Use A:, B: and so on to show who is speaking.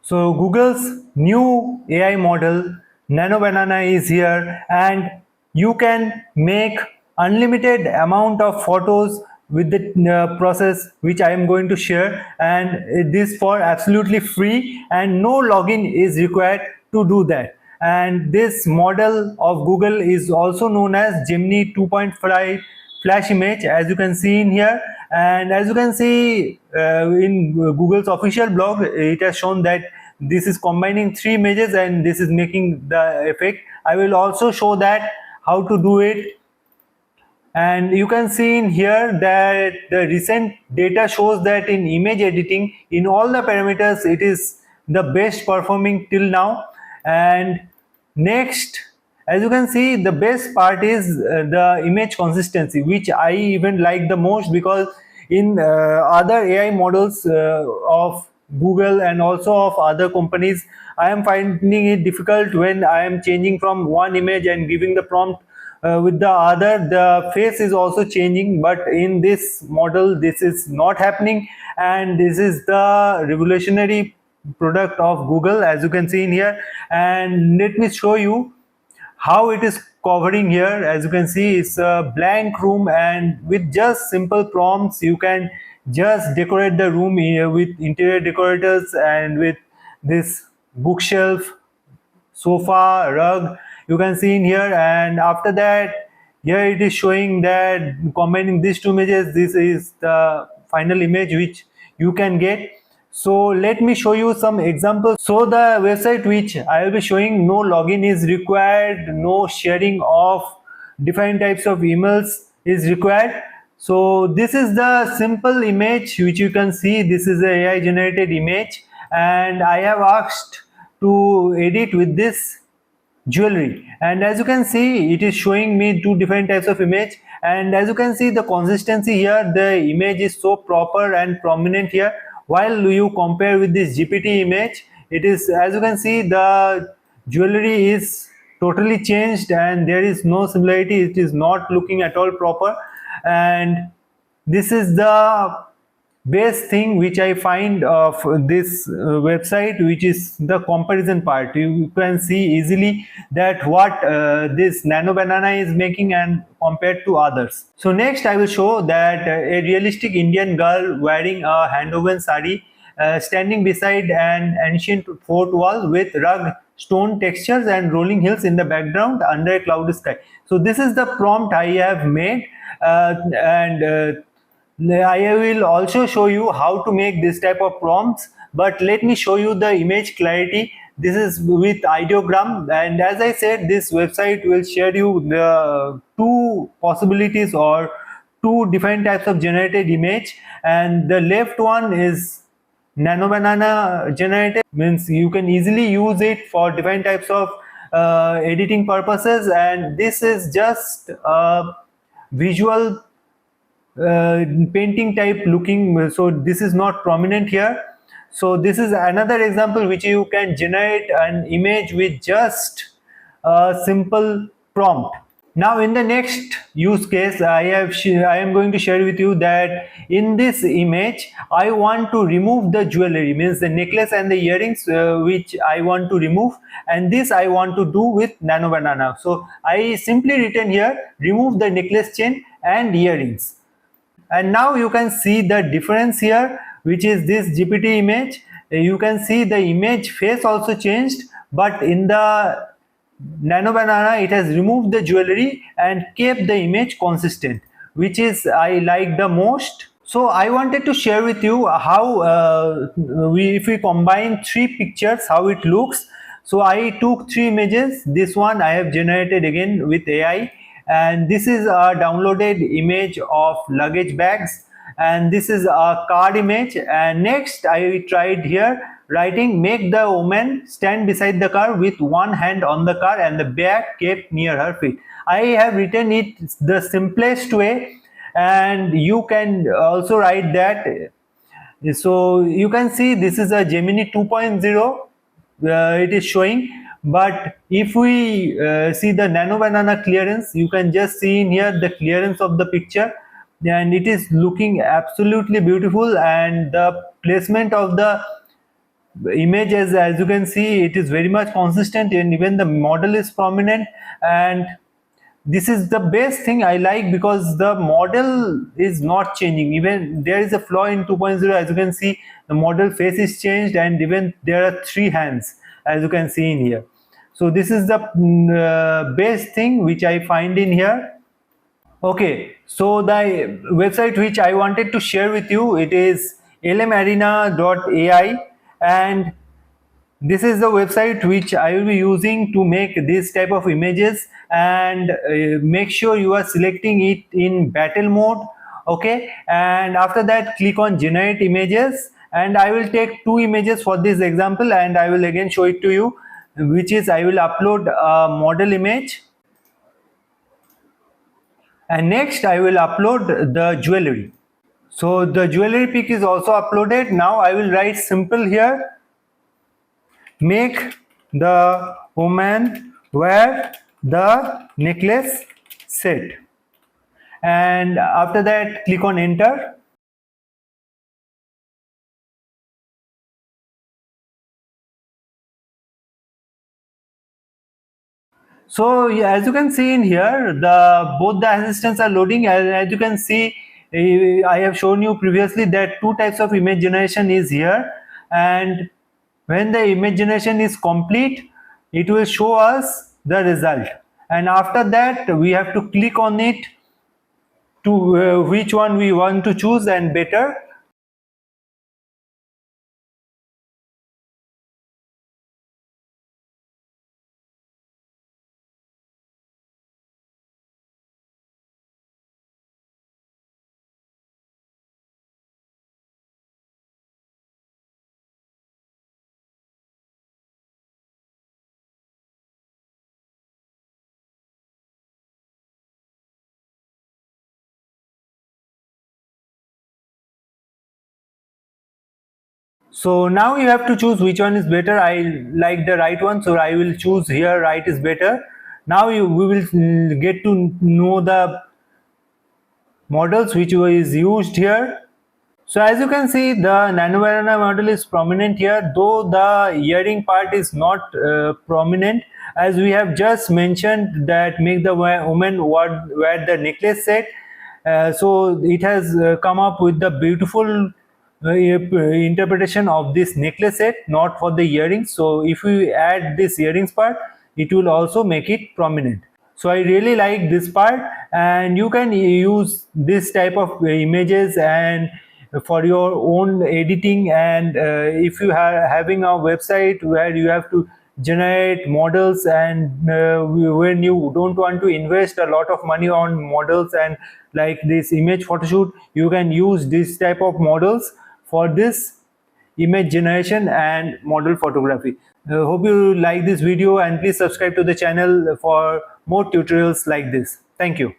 A: So Google's new AI model Nano Banana is here, and you can make unlimited amount of photos with the process which I am going to share, and this for absolutely free, and no login is required to do that. And this model of Google is also known as Gemini 2.5 flash image, as you can see in here. And as you can see in Google's official blog, it has shown that this is combining three images and this is making the effect. I will also show that how to do it. And you can see in here that the recent data shows that in image editing, in all the parameters, it is the best performing till now. And next, as you can see, the best part is the image consistency, which I even like the most, because in other AI models of Google and also of other companies, I am finding it difficult when I am changing from one image and giving the prompt with the other. The face is also changing, but in this model this is not happening, and this is the revolutionary product of Google, as you can see in here. And let me show you how it is covering here. As you can see, it's a blank room, and with just simple prompts you can just decorate the room with interior decorators and with this bookshelf, sofa, rug, you can see in here. And after that, here it is showing that combining these two images, this is the final image which you can get. So let me show you some examples. So the website which I will be showing, no login is required, no sharing of different types of emails is required. So this is the simple image which you can see. This is a AI generated image, and I have asked to edit with this jewelry, and as you can see, it is showing me two different types of image. And as you can see, the consistency here, the image is so proper and prominent here, while you compare with this GPT image, it is, as you can see, the jewelry is totally changed and there is no similarity. It is not looking at all proper. And this is the best thing which I find of this website, which is the comparison part. You can see easily that what this Nano Banana is making and compared to others. So next I will show that a realistic Indian girl wearing a hand-woven sari standing beside an ancient fort wall with rugged stone textures and rolling hills in the background under a cloudy sky. So this is the prompt I have made, and I will also show you how to make this type of prompts, but let me show you the image clarity. This is with ideogram, and as I said, this website will share you the two possibilities or two different types of generated image. And the left one is Nano Banana generated, means you can easily use it for different types of editing purposes, and this is just a visual painting type looking, so this is not prominent here. So this is another example which you can generate an image with just a simple prompt. Now in the next use case, I am going to share with you that in this image I want to remove the jewelry, means the necklace and the earrings which I want to remove, and this I want to do with Nano Banana. So I simply written here, remove the necklace chain and earrings. And now you can see the difference here, which is this GPT image. You can see the image face also changed, but in the Nano Banana it has removed the jewelry and kept the image consistent, which is I like the most. So I wanted to share with you how if we combine three pictures, how it looks. So I took three images. This one I have generated again with AI, and this is a downloaded image of luggage bags, and this is a card image. And next I tried here writing, make the woman stand beside the car with one hand on the car and the bag kept near her feet. I have written it the simplest way, and you can also write that. So you can see this is a Gemini 2.0 it is showing. But if we see the Nano Banana clearance, you can just see in here the clearance of the picture, and it is looking absolutely beautiful, and the placement of the image, as you can see, it is very much consistent, and even the model is prominent. And this is the best thing I like, because the model is not changing. Even there is a flaw in 2.0, as you can see, the model face is changed, and even there are 3 hands, as you can see in here. So this is the best thing which I find in here. Okay, so the website which I wanted to share with you, it is lmarena.ai, and this is the website which I will be using to make this type of images. And make sure you are selecting it in battle mode. Okay, and after that click on generate images, and I will take 2 images for this example, and I will again show it to you, which is I will upload a model image, and next I will upload the jewelry. So the jewelry pic is also uploaded. Now I will write simple here: make the woman wear the necklace set, and after that click on enter. So yeah, as you can see in here, the both the assistants are loading. As you can see, I have shown you previously that 2 types of image generation is here, and when the image generation is complete, it will show us the result. And after that, we have to click on it to which one we want to choose and better. So now you have to choose which one is better. I like the right one, so I will choose here right is better. Now we will get to know the models which is used here. So as you can see, the Nano Banana model is prominent here, though the earring part is not prominent, as we have just mentioned that make the woman wear the necklace set. So it has come up with the beautiful interpretation of this necklace set, not for the earrings. So if we add this earrings part, it will also make it prominent. So I really like this part, and you can use this type of images and for your own editing. And if you are having a website where you have to generate models, and when you don't want to invest a lot of money on models and like this image photo shoot, you can use this type of models for this image generation and model photography. Hope you like this video, and please subscribe to the channel for more tutorials like this. Thank you.